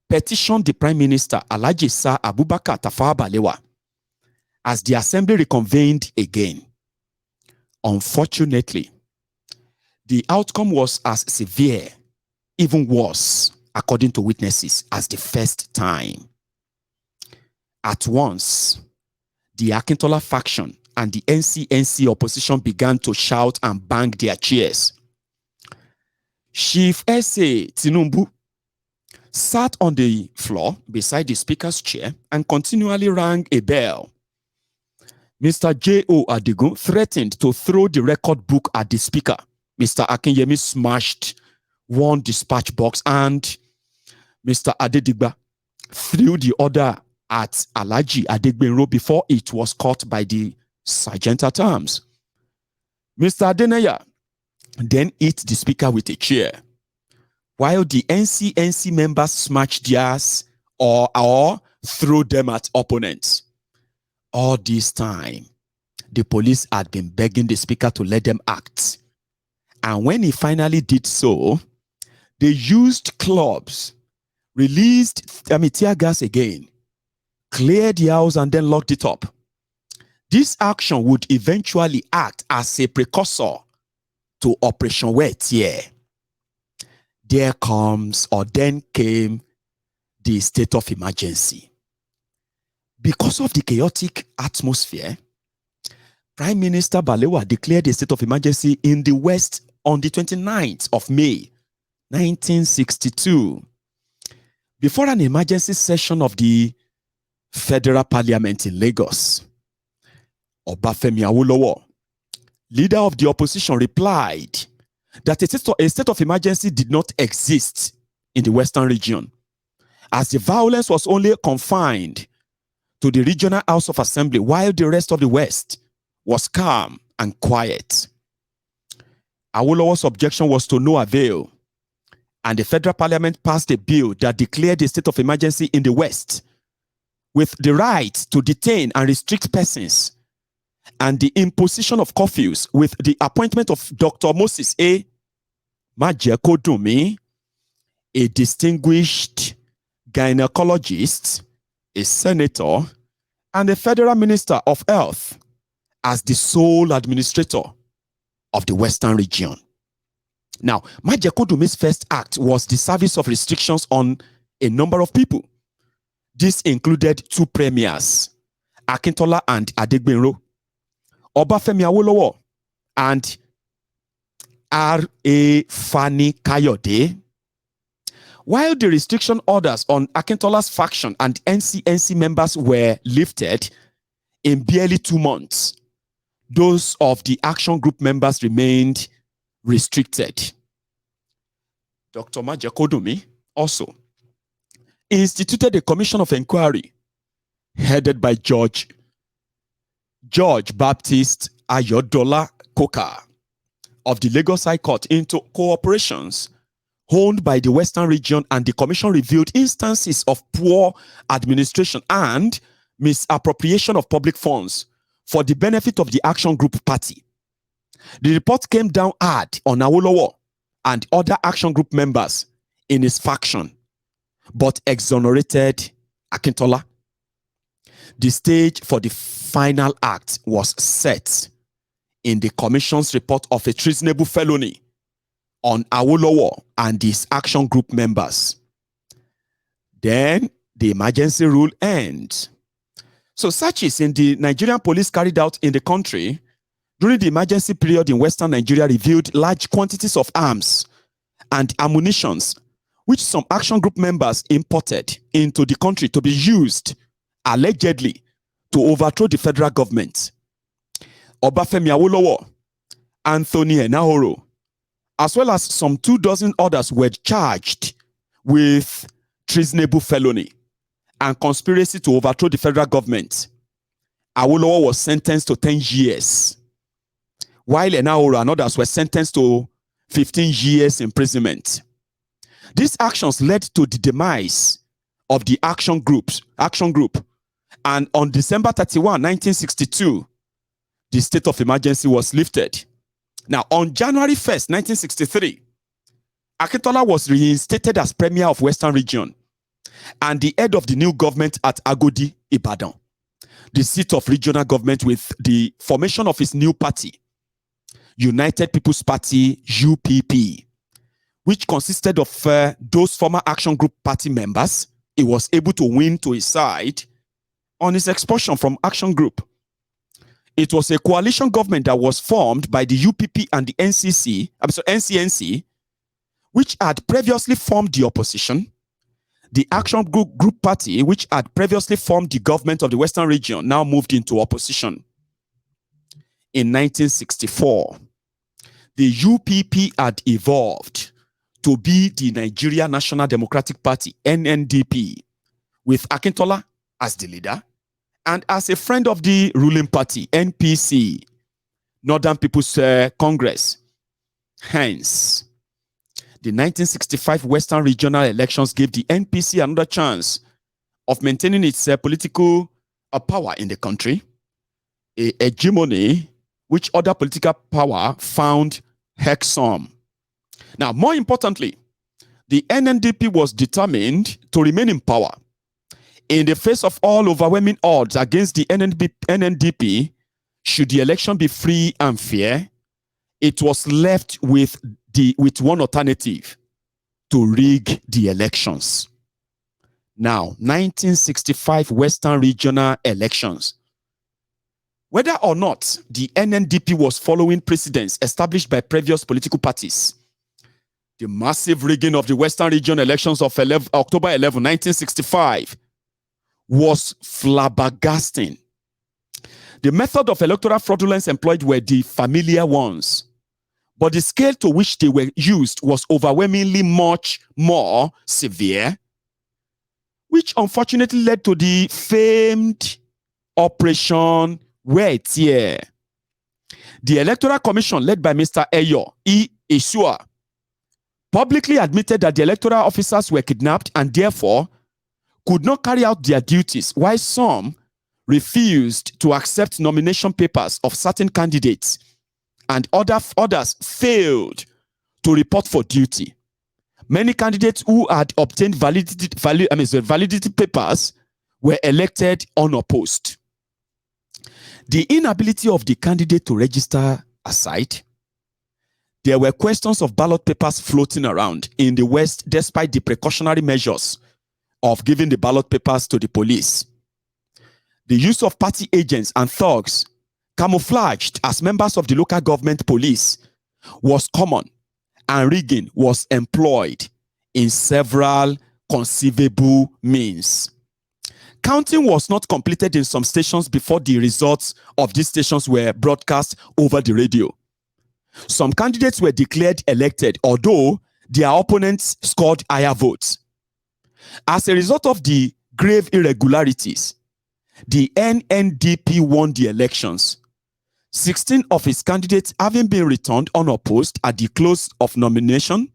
petitioned the Prime Minister, Alhaji Sir Abubakar Tafawa Balewa, as the assembly reconvened again. Unfortunately, the outcome was as severe, even worse, according to witnesses, as the first time. At once, the Akintola faction and the NCNC opposition began to shout and bang their chairs. Chief S.A. Tinumbu sat on the floor beside the speaker's chair and continually rang a bell. Mr. J.O. Adigun threatened to throw the record book at the speaker. Mr. Akinyemi smashed one dispatch box, and Mr. Adedigba threw the other at Alhaji Adegbenro before it was caught by the sergeant at arms. Mr. Adeneya then hit the speaker with a chair, while the NCNC members smashed theirs or threw them at opponents. All this time, the police had been begging the speaker to let them act. And when he finally did so, they used clubs, released tear gas again, cleared the house, and then locked it up. This action would eventually act as a precursor to Operation Wetie. Then came the state of emergency. Because of the chaotic atmosphere, Prime Minister Balewa declared a state of emergency in the West on the 29th of May, 1962. Before an emergency session of the Federal Parliament in Lagos, Obafemi Awolowo, leader of the opposition, replied that a state of emergency did not exist in the Western region, as the violence was only confined to the regional House of Assembly, while the rest of the West was calm and quiet. Awolowo's objection was to no avail, and the Federal Parliament passed a bill that declared a state of emergency in the West, with the right to detain and restrict persons, and the imposition of curfews, with the appointment of Dr. Moses A. Majekodunmi, a distinguished gynecologist, a senator, and a federal minister of health as the sole administrator of the Western region. Now, Majekodunmi's first act was the service of restrictions on a number of people, This included two premiers, Akintola and Adegbenro, Obafemi Awolowo, and R.A. Fani Kayode. While the restriction orders on Akintola's faction and NCNC members were lifted in barely 2 months, those of the action group members remained restricted. Dr. Majekodumi also instituted a commission of inquiry headed by George Baptist Ayodola Koka of the Lagos High Court into cooperations owned by the Western region, and the commission revealed instances of poor administration and misappropriation of public funds for the benefit of the Action Group Party. The report came down hard on Awolowo and other Action Group members in his faction, but exonerated Akintola. The stage for the final act was set in the commission's report of a treasonable felony on Awolowo and his Action Group members. Then the emergency rule ends. So searches in the Nigerian police carried out in the country during the emergency period in Western Nigeria revealed large quantities of arms and ammunitions which some Action Group members imported into the country to be used, allegedly, to overthrow the federal government. Obafemi Awolowo, Anthony Enahoro, as well as some 24 others were charged with treasonable felony and conspiracy to overthrow the federal government. Awolowo was sentenced to 10 years, while Enahoro and others were sentenced to 15 years imprisonment. These actions led to the demise of the Action Group, and on December 31, 1962, the state of emergency was lifted. Now, on January 1st, 1963, Akintola was reinstated as Premier of Western Region and the head of the new government at Agodi, Ibadan, the seat of regional government, with the formation of his new party, United People's Party, UPP, which consisted of those former Action Group Party members he was able to win to his side on his expulsion from Action Group. It was a coalition government that was formed by the UPP and the NCNC, which had previously formed the opposition. The Action Group Party, which had previously formed the government of the Western region, now moved into opposition. In 1964, the UPP had evolved to be the Nigeria National Democratic Party, NNDP, with Akintola as the leader, and as a friend of the ruling party, NPC, Northern People's Congress. Hence, the 1965 Western regional elections gave the NPC another chance of maintaining its political power in the country, a hegemony which other political power found irksome. Now, more importantly, the NNDP was determined to remain in power. In the face of all overwhelming odds against the NNDP, should the election be free and fair, it was left with one alternative: to rig the elections. Now, 1965 Western regional elections. Whether or not the NNDP was following precedents established by previous political parties, the massive rigging of the Western region elections of October 11, 1965 was flabbergasting. The method of electoral fraudulence employed were the familiar ones, but the scale to which they were used was overwhelmingly much more severe, which unfortunately led to the famed Operation Wetie. The Electoral Commission, led by Mr. Eyo E. Esua, publicly admitted that the electoral officers were kidnapped and therefore could not carry out their duties, while some refused to accept nomination papers of certain candidates and others failed to report for duty. Many candidates who had obtained validity papers were elected unopposed. The inability of the candidate to register aside, there were questions of ballot papers floating around in the West despite the precautionary measures of giving the ballot papers to the police. The use of party agents and thugs camouflaged as members of the local government police was common, and rigging was employed in several conceivable means. Counting was not completed in some stations before the results of these stations were broadcast over the radio. Some candidates were declared elected, although their opponents scored higher votes. As a result of the grave irregularities, the NNDP won the elections, 16 of its candidates having been returned unopposed at the close of nomination.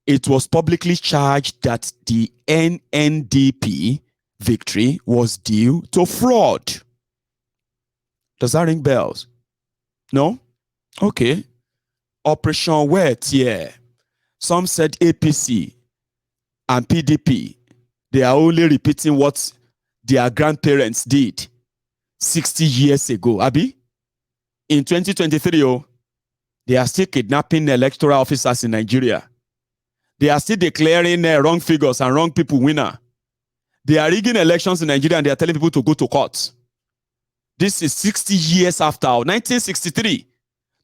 It was publicly charged that the NNDP victory was due to fraud. Does that ring bells? No? Okay. Operation Wetie. Some said APC and PDP, they are only repeating what their grandparents did 60 years ago. Abi? In 2023, they are still kidnapping electoral officers in Nigeria. They are still declaring wrong figures and wrong people winner. They are rigging elections in Nigeria and they are telling people to go to court. This is 60 years after, 1963,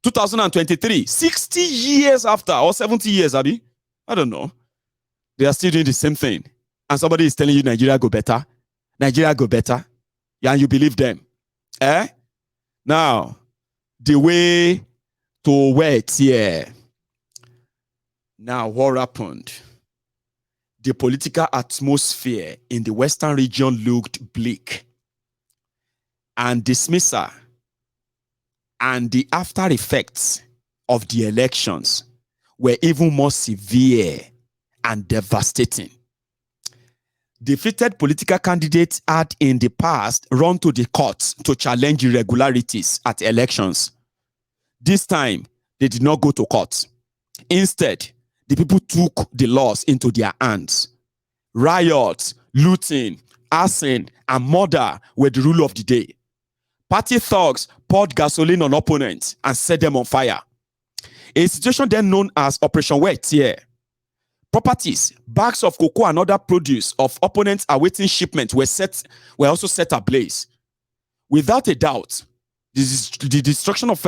2023, 60 years after, or 70 years, Abi? I don't know. They are still doing the same thing. And somebody is telling you Nigeria go better. Nigeria go better. Yeah, and you believe them. Eh? Now, the way to Wetie. Now, what happened? The political atmosphere in the Western region looked bleak. And dismissal and the after effects of the elections were even more severe and devastating. Defeated political candidates had in the past run to the courts to challenge irregularities at elections. This time, they did not go to court. Instead, the people took the laws into their hands. Riots, looting, arson, and murder were the rule of the day. Party thugs poured gasoline on opponents and set them on fire. A situation then known as Operation Wetie. Properties, bags of cocoa and other produce of opponents awaiting shipment were also set ablaze. Without a doubt, the destruction of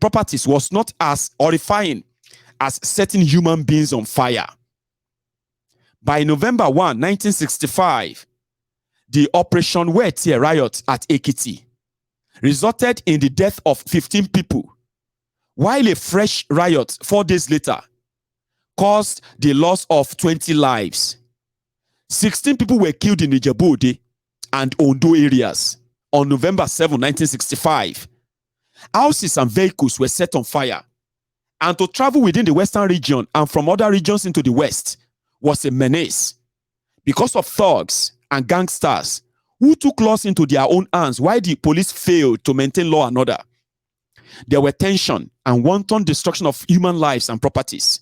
properties was not as horrifying as setting human beings on fire. By November 1, 1965, the Operation Wetie riot at Ekiti resulted in the death of 15 people, while a fresh riot 4 days later caused the loss of 20 lives. 16 people were killed in Ijebu-Ode and Ondo areas on November 7, 1965. Houses and vehicles were set on fire, and to travel within the Western region and from other regions into the West was a menace because of thugs and gangsters who took laws into their own hands while the police failed to maintain law and order. There were tension and wanton destruction of human lives and properties.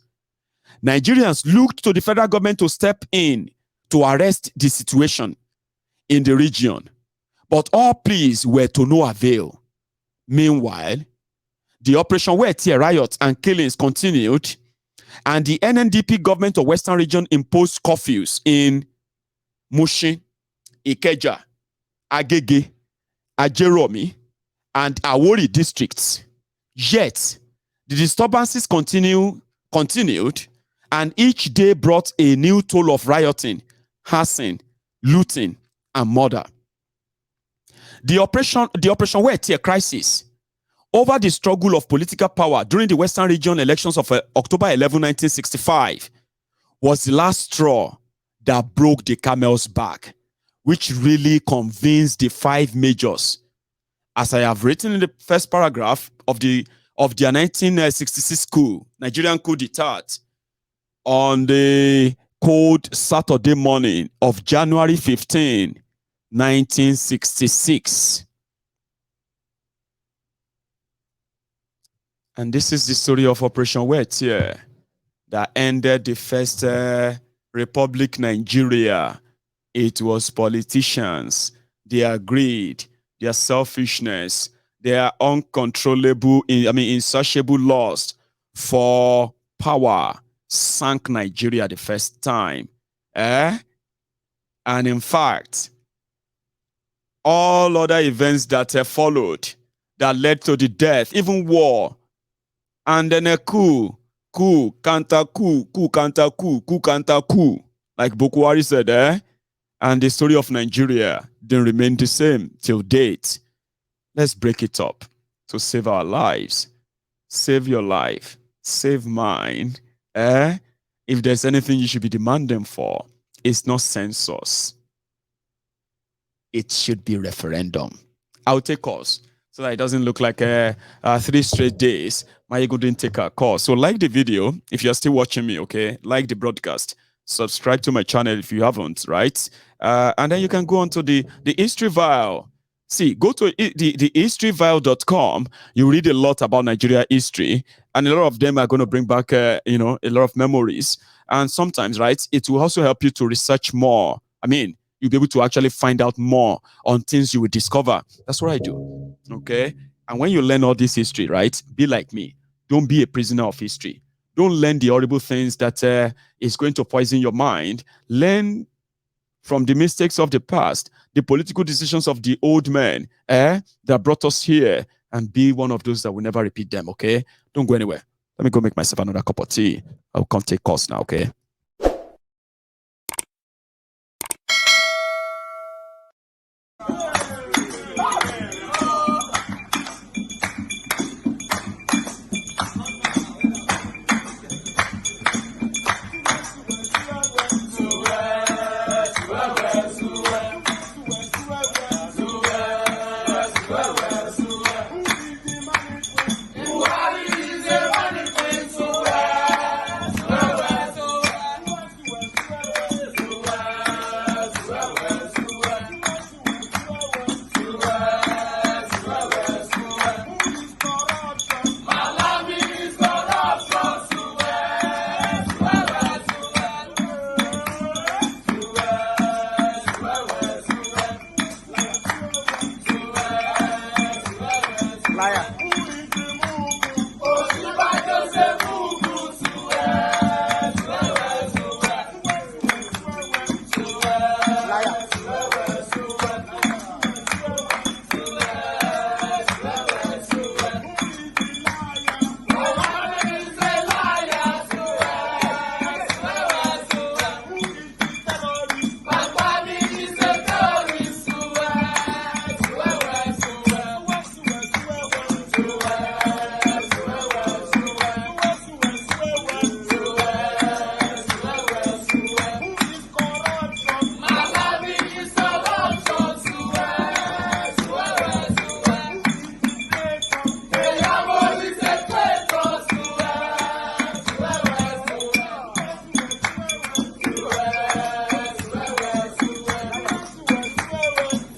Nigerians looked to the federal government to step in to arrest the situation in the region, but all pleas were to no avail. Meanwhile, the Operation Wetie riots and killings continued, and the NNDP government of Western region imposed curfews in Mushin, Ikeja, Agege, Ajeromi, and Awori districts. Yet, the disturbances continued, and each day brought a new toll of rioting, harassing, looting, and murder. The Operation Wetie crisis over the struggle of political power during the Western region elections of October 11, 1965 was the last straw that broke the camel's back, which really convinced the 5 majors. As I have written in the first paragraph of their 1966 coup, Nigerian coup d'etat, on the cold Saturday morning of January 15, 1966. And this is the story of Operation Wetie that ended the first Republic Nigeria. It was politicians, their greed, their selfishness, their uncontrollable, insatiable lust for power sank Nigeria the first time. And in fact, all other events that followed that led to the death, even war, and then a coup, counter coup, counter coup, counter coup, like Bukwari said, and the story of Nigeria didn't remain the same till date. Let's break it up to save our lives. Save your life. Save mine. If there's anything you should be demanding for, it's not census. It should be referendum. I'll take course so that it doesn't look like 3 straight days. My ego didn't take a course. So like the video if you're still watching me, okay? Like the broadcast. Subscribe to my channel if you haven't, right? And then you can go on to the history file. See, go to the historyfile.com. You read a lot about Nigeria history, and a lot of them are going to bring back, a lot of memories. And sometimes, right, it will also help you to research more. I mean, you'll be able to actually find out more on things you will discover. That's what I do, okay? And when you learn all this history, right, be like me. Don't be a prisoner of history. Don't learn the horrible things that is going to poison your mind. Learn from the mistakes of the past, the political decisions of the old men that brought us here, and be one of those that will never repeat them, okay? Don't go anywhere. Let me go make myself another cup of tea. I'll come take course now, okay?